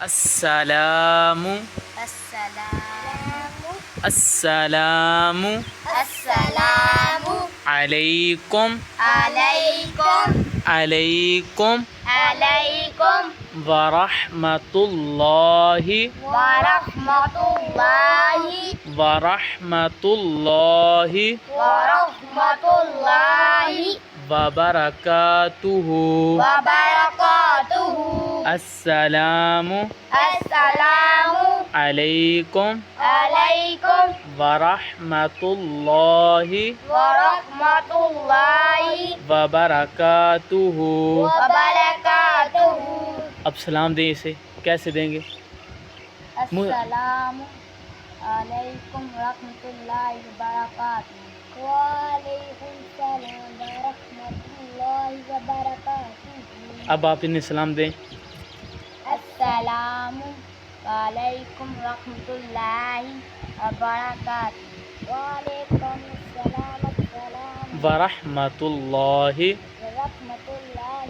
अस्सलामु अस्सलामु अस्सलामु अस्सलामु अलैकुम अलैकुम अलैकुम अलैकुम वरहमतुल्लाहि वरहमतुल्लाहि वरहमतुल्लाहि वरहमतुल्लाहि वबरकातुहु वबरकातुहु। अस्सलामु अस्सलामु अलैकुम अलैकुम वरहमतुल्लाहि वरहमतुल्लाहि वबरकातुहु। वबरकातुहु। अब सलाम दें, इसे कैसे देंगे? अस्सलामु अलैकुम रहमतुल्लाहि व बरकातुहू। वालैकुम सलाम व रहमतुल्लाहि व बरकातुहू। अब आप इन्हें सलाम दें। अस्सलामु अलैकुम रहमतुल्लाहि व बरकातुहू। वालैकुम सलाम वरहमतुल्लाहि व रहमतुल्लाहि